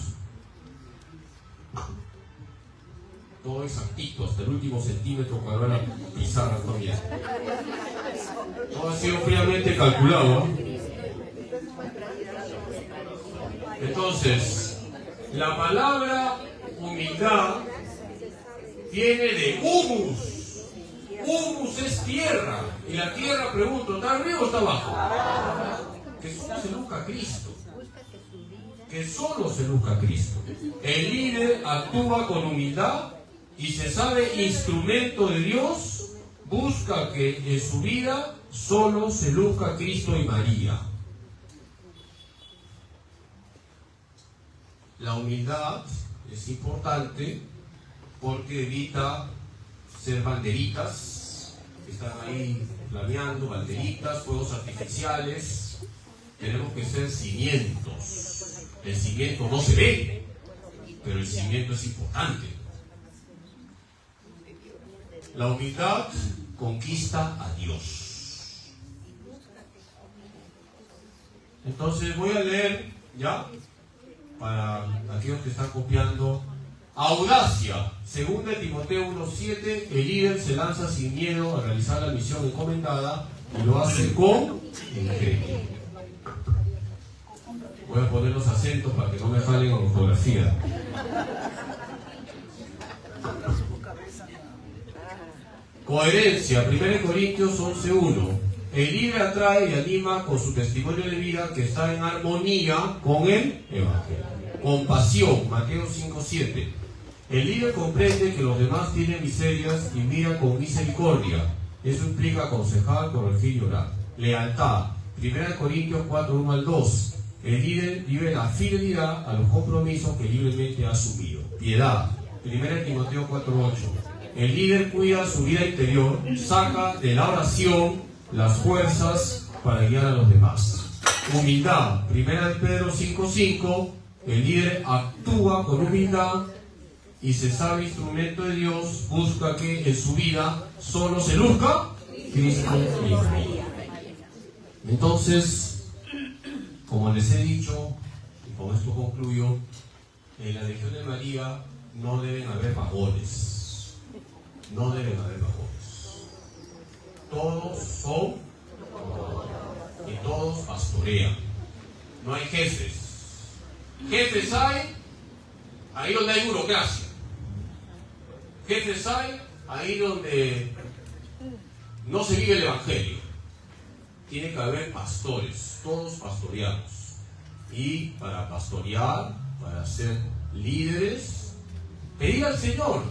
[SPEAKER 1] Todo exactito, hasta el último centímetro cuadrado de la pizarra también. Todo ha sido fríamente calculado. Entonces, la palabra humildad viene de humus. Humus es tierra. Y la tierra, pregunto, ¿está arriba o está abajo? Que solo se luzca Cristo. Que solo se luzca Cristo. El líder actúa con humildad y se sabe instrumento de Dios. Busca que en su vida solo se luzca Cristo y María. La humildad es importante porque evita ser banderitas, que están ahí flameando, banderitas, fuegos artificiales. Tenemos que ser cimientos. El cimiento no se ve, pero el cimiento es importante. La humildad conquista a Dios. Entonces voy a leer ya, para aquellos que están copiando, audacia. 2 Timoteo 1:7, el líder se lanza sin miedo a realizar la misión encomendada y lo hace con ingenio. Voy a poner los acentos para que no me falen en ortografía. Coherencia, 1 Corintios 11:1. El líder atrae y anima con su testimonio de vida que está en armonía con el Evangelio. Compasión, Mateo 5:7. El líder comprende que los demás tienen miserias y mira con misericordia. Eso implica aconsejar, corregir y orar. Lealtad, 1 Corintios 4:1-2. El líder vive la fidelidad a los compromisos que libremente ha asumido. Piedad, 1 Timoteo 4:8. El líder cuida su vida interior, saca de la oración las fuerzas para guiar a los demás. Humildad, 1 Pedro 5:5. El líder actúa con humildad y se sabe instrumento de Dios, busca que en su vida solo se luzca Cristo y María. Entonces, como les he dicho, y con esto concluyo, en la Legión de María no deben haber vagones. No deben haber vagones. Todos son y todos pastorean. No hay jefes. Jefes hay ahí donde hay burocracia. Jefes hay ahí donde no se vive el Evangelio. Tiene que haber pastores, todos pastoreamos. Y para pastorear, para ser líderes, pedir al Señor,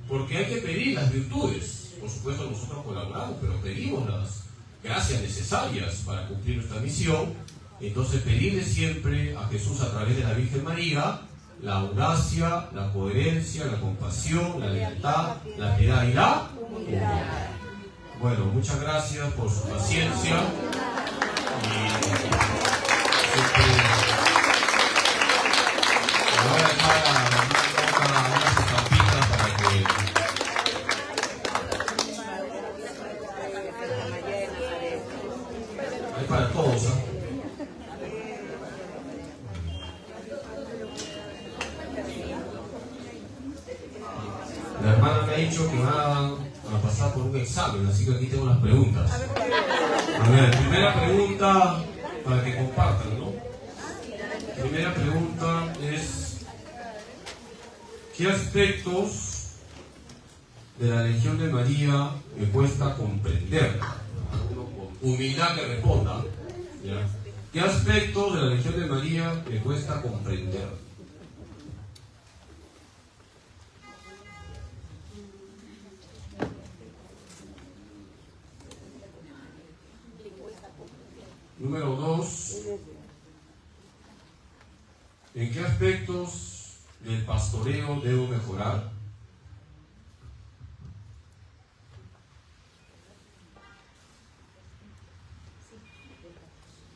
[SPEAKER 1] porque hay que pedir las virtudes. Por supuesto nosotros colaboramos, pero pedimos las gracias necesarias para cumplir nuestra misión. Entonces pedirle siempre a Jesús a través de la Virgen María la audacia, la coherencia, la compasión, la lealtad, la piedad y la humildad. Bueno, muchas gracias por su paciencia. Me voy a dejar unas estampitas para que... Hay para todos, ¿eh? La hermana me ha dicho que van a pasar por un examen, así que aquí tengo las preguntas. A ver, primera pregunta para que compartan, ¿no? Primera pregunta es: ¿qué aspectos de la Legión de María me cuesta comprender? Uno con humildad que responda, ¿ya? ¿Qué aspectos de la Legión de María me cuesta comprender? Número 2. ¿En qué aspectos del pastoreo debo mejorar?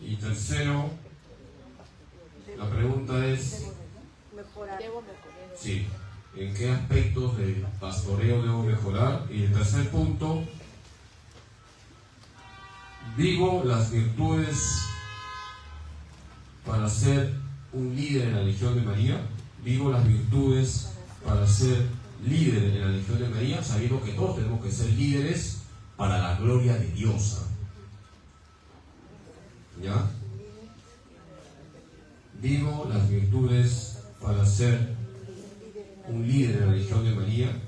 [SPEAKER 1] Y tercero, la pregunta es: sí, ¿en qué aspectos del pastoreo debo mejorar? Y el tercer punto: ¿vivo las virtudes para ser un líder en la Legión de María? ¿Vivo las virtudes para ser líder en la Legión de María? Sabiendo que todos tenemos que ser líderes para la gloria de Dios. ¿Ya? ¿Vivo las virtudes para ser un líder en la Legión de María?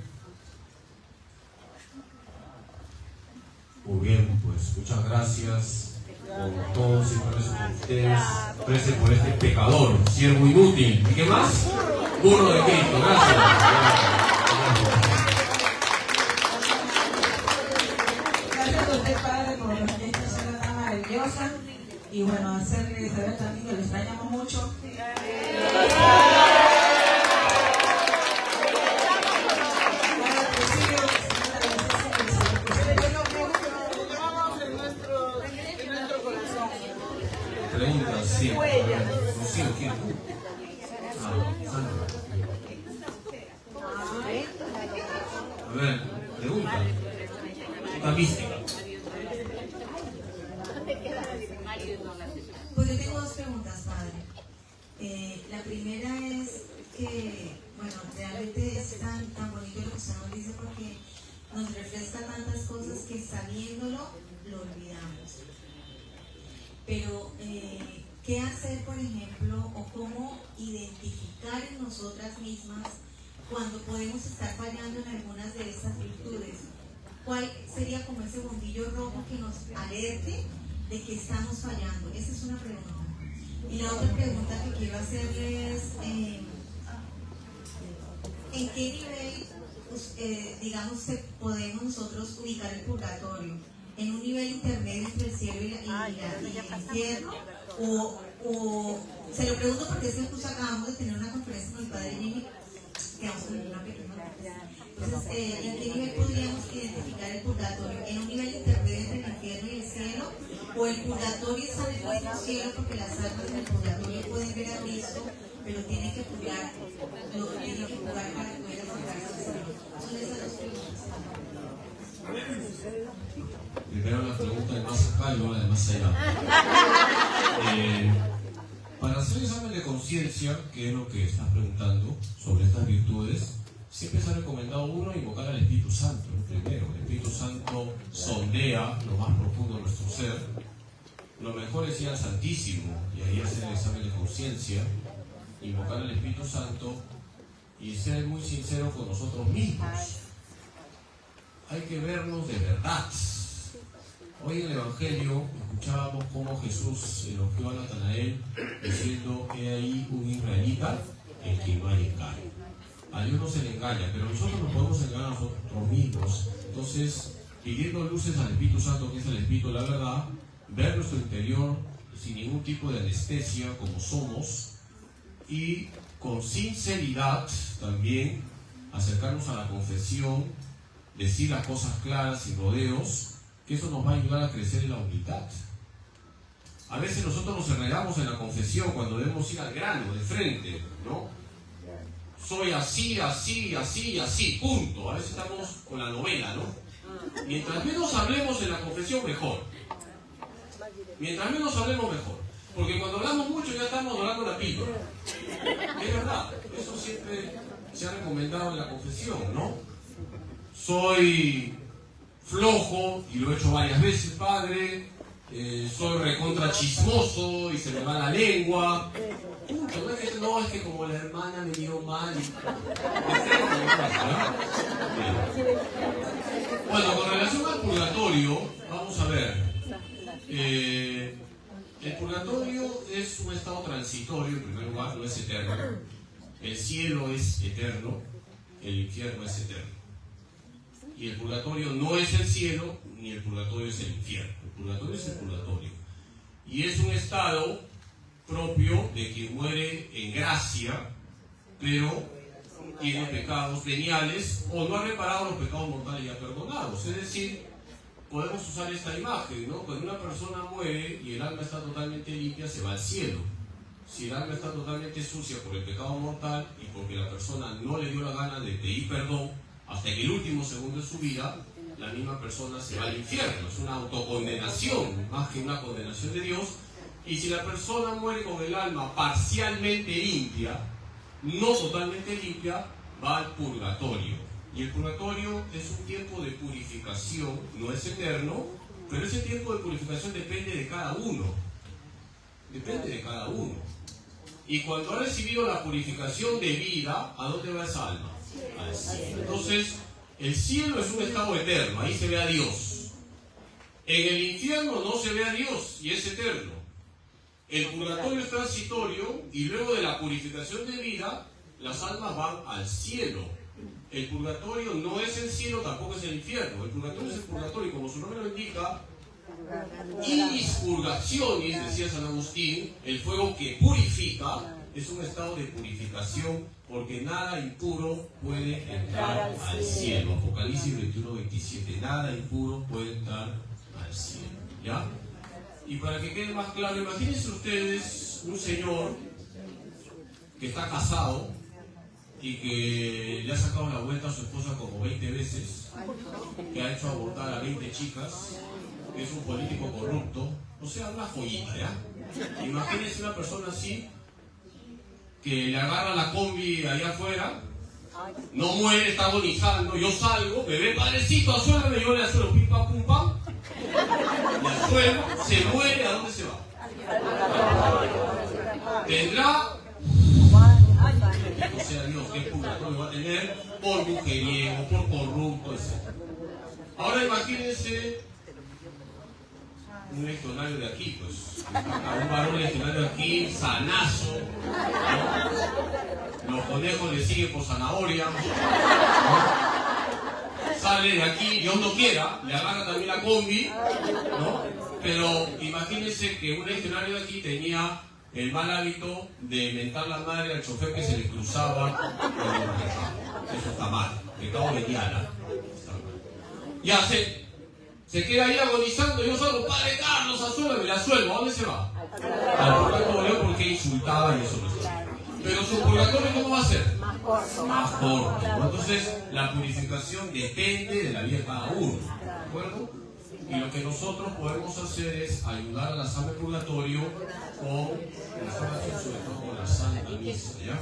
[SPEAKER 1] Muy bien, pues muchas gracias por todos y por eso con ustedes. Gracias por este pecador, siervo inútil. ¿Y qué más? Burro de Cristo. Gracias.
[SPEAKER 2] Gracias a usted, Padre, por esta cena tan maravillosa. Y bueno, hacerle saber también que lo extrañamos mucho.
[SPEAKER 1] Preguntas, sí. Rocío, ¿quién? A ver, pregunta. Pregunta mística.
[SPEAKER 4] Pues yo tengo dos preguntas, padre. La primera es que, bueno, realmente es tan bonito lo que usted nos dice porque nos refresca tantas cosas que sabiéndolo lo olvidamos. Pero, ¿qué hacer, por ejemplo, o cómo identificar en nosotras mismas cuando podemos estar fallando en algunas de estas virtudes? ¿Cuál sería como ese bombillo rojo que nos alerte de que estamos fallando? Esa es una pregunta. Y la otra pregunta que quiero hacerle es, ¿en qué nivel, digamos, podemos nosotros ubicar el purgatorio? ¿En un nivel intermedio entre el cielo y el infierno? O se lo pregunto porque es que justo acabamos de tener una conferencia con el padre Jimmy, que vamos a tener una pequeña conferencia. Entonces, ¿en qué nivel podríamos identificar el purgatorio? ¿En un nivel intermedio entre el infierno y el cielo? ¿O el purgatorio está en el mismo cielo porque las almas en el purgatorio pueden ver a Cristo, pero tienen que purgar, lo tienen que purgar para que puedan acercarse al Señor? Son esas dos preguntas.
[SPEAKER 1] Primero la pregunta de más acá y luego la de más allá. Para hacer examen de conciencia, que es lo que estás preguntando sobre estas virtudes, siempre se ha recomendado uno invocar al Espíritu Santo. Primero, el Espíritu Santo sondea lo más profundo de nuestro ser. Lo mejor es ir al Santísimo y ahí hacer el examen de conciencia, invocar al Espíritu Santo y ser muy sincero con nosotros mismos. Hay que vernos de verdad. Hoy en el Evangelio escuchábamos cómo Jesús elogió a Natanael diciendo: he ahí un israelita en quien no hay engaño. A Dios no se le engaña, pero nosotros nos podemos engañar a nosotros mismos. Entonces, pidiendo luces al Espíritu Santo, que es el Espíritu de la verdad, ver nuestro interior sin ningún tipo de anestesia como somos y con sinceridad también acercarnos a la confesión, decir las cosas claras sin rodeos, que eso nos va a ayudar a crecer en la humildad. A veces nosotros nos enredamos en la confesión cuando debemos ir al grano, de frente, ¿no? Soy así, así, así, así, punto. A veces estamos con la novela, ¿no? Mientras menos hablemos en la confesión, mejor. Mientras menos hablemos, mejor. Porque cuando hablamos mucho ya estamos dorando la píldora. Es verdad, Eso siempre se ha recomendado en la confesión, ¿no? Soy flojo, y lo he hecho varias veces, padre. Soy recontra chismoso y se me va la lengua. No, es que como la hermana me dio mal. Bueno, con relación al purgatorio, vamos a ver. El purgatorio es un estado transitorio, en primer lugar, no es eterno. El cielo es eterno, el infierno es eterno. Y el purgatorio no es el cielo, ni el purgatorio es el infierno. El purgatorio es el purgatorio. Y es un estado propio de quien muere en gracia, pero tiene pecados veniales o no ha reparado los pecados mortales ya perdonados. Es decir, podemos usar esta imagen, ¿no? Cuando una persona muere y el alma está totalmente limpia, se va al cielo. Si el alma está totalmente sucia por el pecado mortal y porque la persona no le dio la gana de pedir perdón hasta en el último segundo de su vida, la misma persona se va al infierno. Es una autocondenación más que una condenación de Dios. Y si la persona muere con el alma parcialmente limpia, no totalmente limpia, va al purgatorio. Y el purgatorio es un tiempo de purificación, no es eterno, pero ese tiempo de purificación depende de cada uno. Depende de cada uno. Y cuando ha recibido la purificación de vida, ¿a dónde va esa alma? Al cielo. Entonces, el cielo es un estado eterno, ahí se ve a Dios. En el infierno no se ve a Dios y es eterno. El purgatorio es transitorio y luego de la purificación de vida, las almas van al cielo. El purgatorio no es el cielo, tampoco es el infierno. El purgatorio es el purgatorio, y como su nombre lo indica, inis purgationis, decía San Agustín, el fuego que purifica, es un estado de purificación, porque nada impuro puede entrar al cielo. Apocalipsis 21-27, nada impuro puede entrar al cielo. ¿Ya? Y para que quede más claro, imagínense ustedes un señor que está casado y que le ha sacado la vuelta a su esposa como 20 veces, que ha hecho abortar a 20 chicas, que es un político corrupto, o sea, una joyita, ¿ya? Imagínense una persona así, que le agarra la combi allá afuera, no muere, está agonizando, yo salgo, bebé, padrecito, asuélame, yo le asuelo, pim pam pum pam, le asuelo, se muere, ¿a dónde se va? Tendrá, no sea Dios, qué purgatorio va a tener por mujeriego, por corrupto, etc. Ahora imagínense un legionario de aquí, pues, un varón legionario de aquí, sanazo, ¿no? Los conejos le siguen por zanahoria, ¿no? Sale de aquí, Dios no quiera, le agarra también la combi, ¿no? Pero imagínense que un legionario de aquí tenía el mal hábito de mentar la madre al chofer que se le cruzaba con el pecado. Eso está mal, pecado venial. Ya se queda ahí agonizando, yo solo, padre Carlos, asuélame, le asuelvo, ¿a dónde se va? Al purgatorio, porque insultaba y eso no está. Pero su purgatorio, ¿cómo va a ser? Más corto. Entonces, la purificación depende de la vida de cada uno, ¿de acuerdo? Y lo que nosotros podemos hacer es ayudar a la alma del purgatorio con las oraciones, sobre todo con la Santa Misa, ¿ya?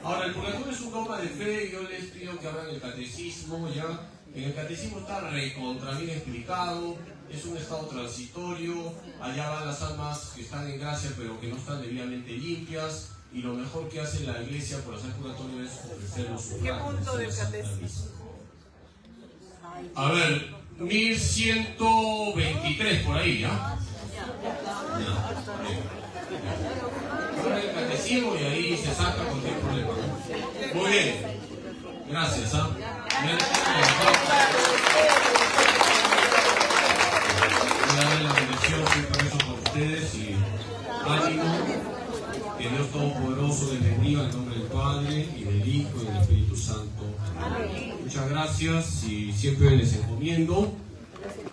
[SPEAKER 1] Ahora, el purgatorio es un dogma de fe, y yo les pido que abran el catecismo, ¿ya? En el catecismo está recontra bien explicado, es un estado transitorio, allá van las almas que están en gracia pero que no están debidamente limpias, y lo mejor que hace la iglesia por hacer purgatorio es ofrecer los sufragios. ¿Qué punto del catecismo? A ver, 1123 por ahí, ¿ya? Ahora el catecismo y ahí se saca cualquier problema. Muy bien, gracias, ¿ah? Voy a darle la bendición, siempre eso por ustedes y ánimo, que Dios Todopoderoso les bendiga en nombre del Padre y del Hijo y del Espíritu Santo. Amén. Muchas gracias y siempre les encomiendo,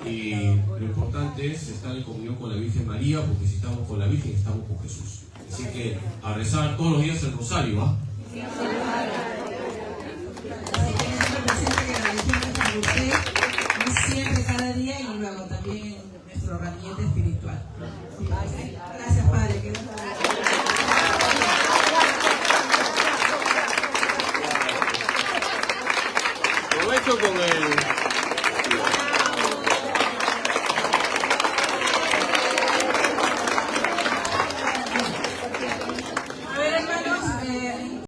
[SPEAKER 1] y lo importante es estar en comunión con la Virgen María, porque si estamos con la Virgen estamos con Jesús. Así que a rezar todos los días el rosario, ¿ah?
[SPEAKER 2] Usted siempre, cada día, y luego también en nuestro ramillete espiritual. Gracias, Padre. Que
[SPEAKER 5] con el